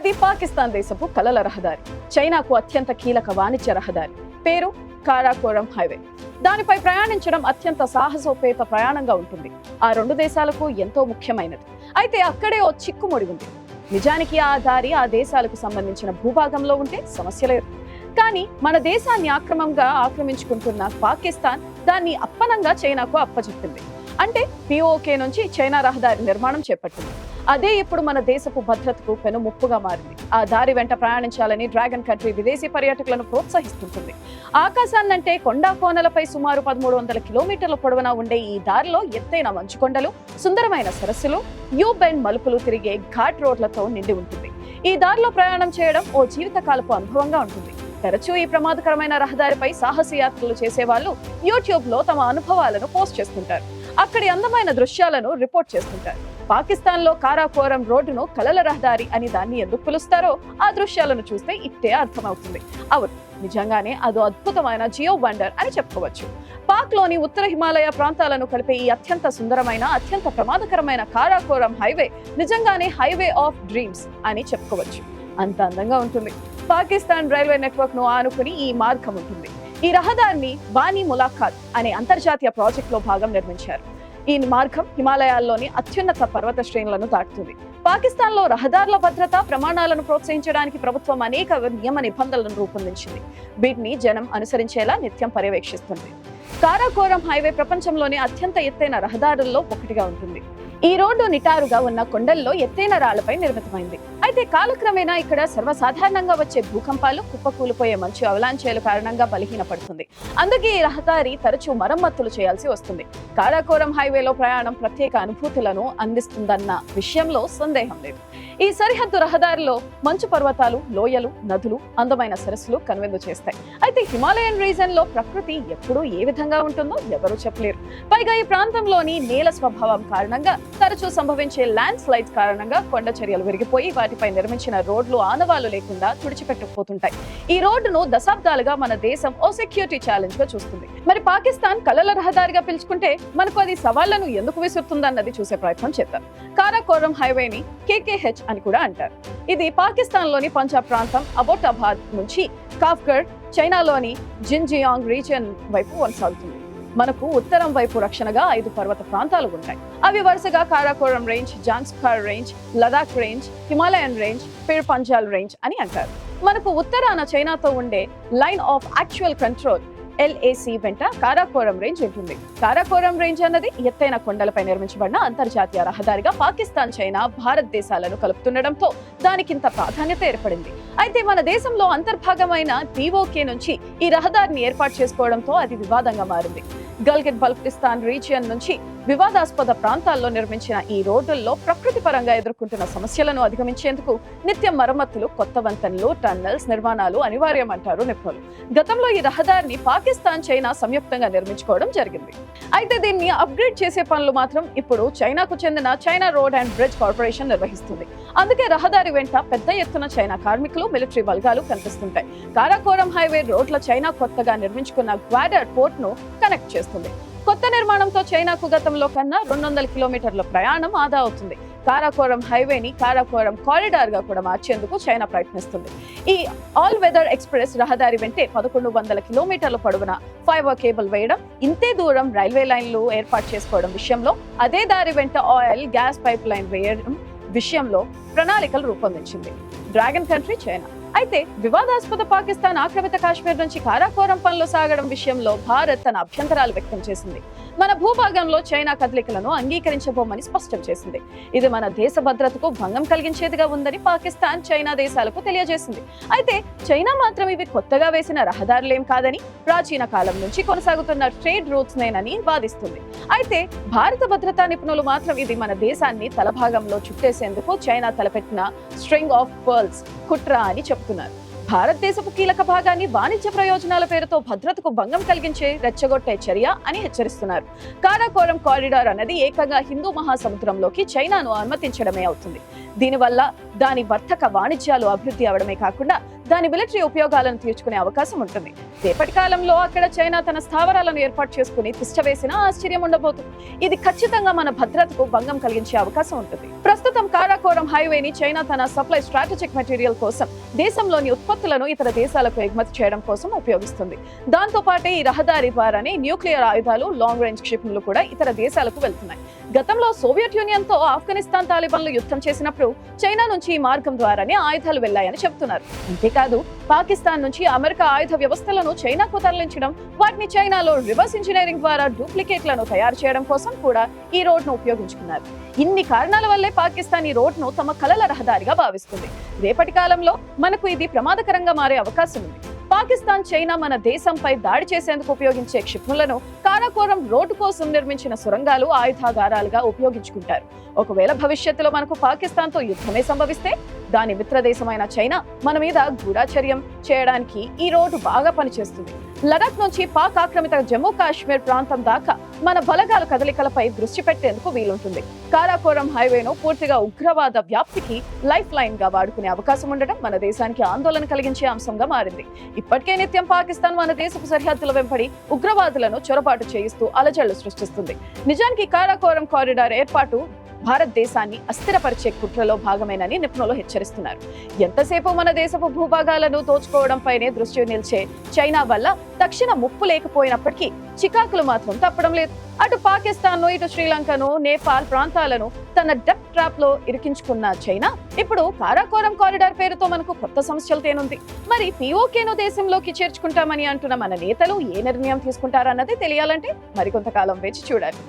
అది పాకిస్తాన్ దేశపు కలల రహదారి, చైనాకు అత్యంత కీలక వాణిజ్య రహదారి. పేరు కారాకోరం హైవే. దానిపై ప్రయాణించడం అత్యంత సాహసోపేత ప్రయాణంగా ఉంటుంది. ఆ రెండు దేశాలకు ఎంతో ముఖ్యమైనది. అయితే అక్కడే ఓ చిక్కుముడి ఉంది. నిజానికి ఆ దారి ఆ దేశాలకు సంబంధించిన భూభాగంలో ఉంటే సమస్య లేదు. కానీ మన దేశాన్ని ఆక్రమించుకుంటున్న పాకిస్తాన్ దాన్ని అప్పనంగా చైనాకు అప్పచెప్పింది. అంటే పిఓకే నుంచి చైనా రహదారి నిర్మాణం చేపట్టింది. అదే ఇప్పుడు మన దేశపు భద్రతకు పెను ముప్పుగా మారింది. ఆ దారి వెంట ప్రయాణించాలని డ్రాగన్ కంట్రీ విదేశీ పర్యాటకులను ప్రోత్సహిస్తుంటుంది. ఆకాశాన్నంటే కొండా కోనలపై సుమారు 1300 కిలోమీటర్ల పొడవునా ఉండే ఈ దారిలో ఎత్తైన మంచుకొండలు, సుందరమైన సరస్సులు, యూ బెండ్ మలుపులు తిరిగే ఘాట్ రోడ్లతో నిండి ఉంటుంది. ఈ దారిలో ప్రయాణం చేయడం ఓ జీవితకాలపు అనుభవంగా ఉంటుంది. తరచూ ఈ ప్రమాదకరమైన రహదారిపై సాహసయాత్రలు చేసేవాళ్ళు యూట్యూబ్ లో తమ అనుభవాలను పోస్ట్ చేస్తుంటారు. అక్కడి అందమైన దృశ్యాలను రిపోర్ట్ చేస్తుంటారు. పాకిస్తాన్ లో కారాకోరం రోడ్డును కలల రహదారి అని దాన్ని ఎందుకు పిలుస్తారో ఆ దృశ్యాలను చూస్తే ఇట్టే అర్థమవుతుంది. అవును, నిజంగానే అదో అద్భుతమైన జియో వండర్ అని చెప్పుకోవచ్చు. పాక్ లోని ఉత్తర హిమాలయ ప్రాంతాలను కలిపే ఈ అత్యంత సుందరమైన, అత్యంత ప్రమాదకరమైన కారాకోరం హైవే నిజంగానే హైవే ఆఫ్ డ్రీమ్స్ అని చెప్పుకోవచ్చు. అంత అందంగా ఉంటుంది. పాకిస్తాన్ రైల్వే నెట్వర్క్ ను ఆనుకుని ఈ మార్గం ఉంటుంది. ఈ రహదారిని వానీ ములాఖాత్ అనే అంతర్జాతీయ ప్రాజెక్ట్ లో భాగం నిర్మించారు. ఈ మార్గం హిమాలయాల్లోని అత్యున్నత పర్వత శ్రేణులను దాటుతుంది. పాకిస్తాన్ లో రహదారుల భద్రతా ప్రమాణాలను ప్రోత్సహించడానికి ప్రభుత్వం అనేక నియమ నిబంధనలను రూపొందించింది. వీటిని జనం అనుసరించేలా నిత్యం పర్యవేక్షిస్తుంది. కారాకోరం హైవే ప్రపంచంలోని అత్యంత ఎత్తైన రహదారుల్లో ఒకటిగా ఉంటుంది. ఈ రోడ్డు నిటారుగా ఉన్న కొండల్లో ఎత్తైన రాళ్లపై నిర్మితమైంది. అయితే కాలక్రమేణా ఇక్కడ సర్వసాధారణంగా వచ్చే భూకంపాలు, కుప్పకూలిపోయే మంచు అవలాంఛల కారణంగా బలహీనపడుతుంది. అందుకే ఈ రహదారి తరచూ మరమ్మతులు చేయాల్సి వస్తుంది. కారాకోరం హైవేలో ప్రయాణం ప్రత్యేక అనుభూతులను అందిస్తుందన్న విషయంలో సందేహం లేదు. ఈ సరిహద్దు రహదారిలో మంచు పర్వతాలు, లోయలు, నదులు, అందమైన సరస్సులు కనువిందు చేస్తాయి. అయితే హిమాలయన్ రీజన్ లో ప్రకృతి ఎప్పుడూ ఏ విధంగా ఉంటుందో ఎవరూ చెప్పలేరు. పైగా ఈ ప్రాంతంలోని నేల స్వభావం కారణంగా తరచూ సంభవించే ల్యాండ్ స్లైడ్స్ కారణంగా కొండ చర్యలు విరిగిపోయి వాటిపై నిర్మించిన రోడ్లు ఆనవాళ్లు లేకుండా తుడిచిపెట్టుకుపోతుంటాయి. ఈ రోడ్డును దశాబ్దాలుగా మన దేశం ఓ సెక్యూరిటీ ఛాలెంజ్ గా చూస్తుంది. మరి పాకిస్తాన్ కలల రహదారిగా పిలుచుకుంటే మనకు అది సవాళ్లను ఎందుకు విసురుతుందన్నది చూసే ప్రయత్నం చేద్దాం. కారాకోరం హైవేని కేకేహెచ్ అని కూడా అంటారు. ఇది పాకిస్తాన్ లోని పంజాబ్ ప్రాంతం అబోటాబాద్ నుంచి కాఫ్గర్, చైనాలోని జిన్జియాంగ్ రీజియన్ వైపు కొనసాగుతుంది. మనకు ఉత్తరం వైపు రక్షణగా 5 పర్వత ప్రాంతాలు ఉంటాయి. అవి వరుసగా Karakoram range, Zanskar range, Ladakh range, Himalayan range, Pir Panjal range అని అంటారు. మనకు ఉత్తరాన చైనాతో ఉండే line of actual control LAC వెంట కారాకోరం రేంజ్ ఉంటుంది. కారాకోరం రేంజ్ అన్నది ఎత్తైన కొండలపై నిర్మించబడిన అంతర్జాతీయ రహదారిగా పాకిస్తాన్, చైనా, భారతదేశాలను కలుపుతుండటంతో దానికింత ప్రాధాన్యత ఏర్పడింది. అయితే మన దేశంలో అంతర్భాగమైన POK నుంచి ఈ రహదారిని ఏర్పాటు చేసుకోవడంతో అది వివాదంగా మారింది. గల్గిట్ బల్టిస్తాన్ రీజియన్ నుంచి వివాదాస్పద ప్రాంతాల్లో నిర్మించిన ఈ రోడ్డుల్లో ప్రకృతి పరంగా ఎదుర్కొంటున్న సమస్యలను అధిగమించేందుకు నిత్యం మరమ్మతులు, కొత్త వంతెనలు, టన్నెల్స్ నిర్మాణాలు అనివార్యమంటారు నిపుణులు. గతంలో ఈ రహదారిని పాకిస్తాన్, చైనా సంయుక్తంగా నిర్మించుకోవడం జరిగింది. అయితే దీన్ని అప్గ్రేడ్ చేసే పనులు మాత్రం ఇప్పుడు చైనాకు చెందిన China road and bridge corporation నిర్వహిస్తుంది. అందుకే రహదారి వెంట పెద్ద ఎత్తున చైనా కార్మికులు, మిలిటరీ బలగాలు కనిపిస్తుంటాయి. కారాకోరం హైవే రోడ్ల చైనా కొత్తగా నిర్మించుకున్న గ్వాడర్ పోర్ట్ ను కనెక్ట్ చేస్తుంది. కొత్త నిర్మాణంతో చైనాకు గతంలో కన్నా 200 కిలోమీటర్ల ప్రయాణం ఆదా అవుతుంది. కారాకోరం హైవేని కారాకోరం కారిడార్ గా కూడా మార్చేందుకు చైనా ప్రయత్నిస్తుంది. ఈ ఆల్ వెదర్ ఎక్స్ప్రెస్ రహదారి వెంటే 1100 కిలోమీటర్ల పొడవున ఫైబర్ కేబుల్ వేయడం, ఇంతే దూరం రైల్వే లైన్లు ఏర్పాటు చేసుకోవడం విషయంలో, అదే దారి వెంట ఆయిల్, గ్యాస్ పైప్ లైన్ వేయడం విషయంలో ప్రణాళికలు రూపొందించింది డ్రాగన్ కంట్రీ చైనా. అయితే వివాదాస్పద పాకిస్తాన్ ఆక్రమిత కాశ్మీర్ నుంచి కారాకోరం పనులు సాగడం విషయంలో భారత్ తన అభ్యంతరాలు వ్యక్తం చేసింది. మన భూభాగంలో చైనా కదలికలను అంగీకరించబోమని స్పష్టం చేసింది. ఇది మన దేశ భద్రతకు భంగం కలిగించేదిగా ఉందని పాకిస్తాన్, చైనా దేశాలకు తెలియజేసింది. అయితే చైనా మాత్రం ఇవి కొత్తగా వేసిన రహదారులేం కాదని, ప్రాచీన కాలం నుంచి కొనసాగుతున్న ట్రేడ్ రూట్స్ నేనని వాదిస్తుంది. అయితే భారత భద్రతా నిపుణులు మాత్రం ఇది మన దేశాన్ని తలభాగంలో చుట్టేసేందుకు చైనా తలపెట్టిన స్ట్రింగ్ ఆఫ్ పర్ల్స్ కుట్ర అని చెప్తున్నారు. భారతదేశపు కీలక భాగాన్ని వాణిజ్య ప్రయోజనాల పేరుతో భద్రతకు భంగం కలిగించే రెచ్చగొట్టే చర్య అని హెచ్చరిస్తున్నారు. కారాకోరం కారిడార్ అనేది ఏకంగా హిందూ మహాసముద్రంలోకి చైనాను అనుమతించడమే అవుతుంది. దీనివల్ల దాని వర్తక వాణిజ్యాలు అభివృద్ధి అవడమే కాకుండా దాని మిలిటరీ ఉపయోగాలను తీర్చుకునే అవకాశం ఉంటుంది. రేపటి కాలంలో అక్కడ చైనా తన స్థావరాలను ఏర్పాటు చేసుకుని తిష్టవేసినా ఆశ్చర్యం ఉండబోతుంది. ఇది ఖచ్చితంగా మన భద్రతకు భంగం కలిగించే అవకాశం ఉంటుంది. ప్రస్తుతం కారాకోరం హైవేని చైనా తన సప్లై స్ట్రాటజిక్ మెటీరియల్ కోసం దేశంలోని ఉత్పత్తులను ఇతర దేశాలకు ఎగుమతి చేయడం కోసం ఉపయోగిస్తుంది. దాంతో పాటే ఈ రహదారి ద్వారానే న్యూక్లియర్ ఆయుధాలు, లాంగ్ రేంజ్ క్షిపణులు కూడా ఇతర దేశాలకు వెళ్తున్నాయి. గతంలో సోవియట్ యూనియన్ తో ఆఫ్ఘనిస్తాన్ తాలిబాన్లు యుద్ధం చేసినప్పుడు చైనా నుంచి ఈ మార్గం ద్వారానే ఆయుధాలు వెళ్లాయని చెబుతున్నారు. అంతేకాదు పాకిస్తాన్ నుంచి అమెరికా ఆయుధ వ్యవస్థలను చైనాకు తరలించడం, వాటిని చైనాలో రివర్స్ ఇంజనీరింగ్ ద్వారా డూప్లికేట్లను తయారు చేయడం కోసం కూడా ఈ రోడ్ను ఉపయోగించుకున్నారు. ఇన్ని కారణాల వల్లే పాకిస్తాన్ ఈ రోడ్ను తమ కలల రహదారిగా భావిస్తుంది. రేపటి కాలంలో మనకు ఇది ప్రమాదకరంగా మారే అవకాశం ఉంది. పాకిస్తాన్, చైనా మన దేశంపై దాడి చేసేందుకు ఉపయోగించే క్షిపణులను కారాకోరం రోడ్డు కోసం నిర్మించిన సొరంగాలు, ఆయుధాగారాలుగా ఉపయోగించుకుంటారు. ఒకవేళ భవిష్యత్తులో మనకు పాకిస్తాన్తో యుద్ధమే సంభవిస్తే దాని మిత్ర దేశమైన చైనా మన మీద గూఢాచర్యం చేయడానికి ఈ రోడ్డు బాగా పనిచేస్తుంది. లడాక్ నుంచి పాక్ ఆక్రమిత జమ్మూ కాశ్మీర్ ప్రాంతం దాకా మన బలగాల కదలికలపై దృష్టి పెట్టేందుకు వీలుంటుంది. కారాకోరం హైవేను పూర్తిగా ఉగ్రవాద వ్యాప్తికి లైఫ్ లైన్ గా వాడుకునే అవకాశం ఉండడం మన దేశానికి ఆందోళన కలిగించే అంశంగా మారింది. ఇప్పటికే నిత్యం పాకిస్తాన్ మన దేశపు సరిహద్దుల వెంబడి ఉగ్రవాదులను చొరబాటు చేయిస్తూ అలజడులు సృష్టిస్తుంది. నిజానికి కారాకోరం కారిడార్ ఏర్పాటు భారతదేశాన్ని అస్థిరపరిచే కుట్రలో భాగమేనని నిపుణులు హెచ్చరిస్తున్నారు. ఎంతసేపు మన దేశపు భూభాగాలను దోచుకోవడంపైనే దృష్టి నిలిచే చైనా వల్ల తక్షణ ముప్పు లేకపోయినప్పటికీ చికాకులు మాత్రం తప్పడం లేదు. అటు పాకిస్తాన్ ను, ఇటు శ్రీలంకను, నేపాల్ ప్రాంతాలను తన డెప్ ట్రాప్ లో ఇరికించుకున్న చైనా ఇప్పుడు కారాకోరం కారిడార్ పేరుతో మనకు కొత్త సమస్యలు తేనుంది. మరి పీఓకేను దేశంలోకి చేర్చుకుంటామని అంటున్న మన నేతలు ఏ నిర్ణయం తీసుకుంటారన్నది తెలియాలంటే మరికొంతకాలం వేచి చూడాలి.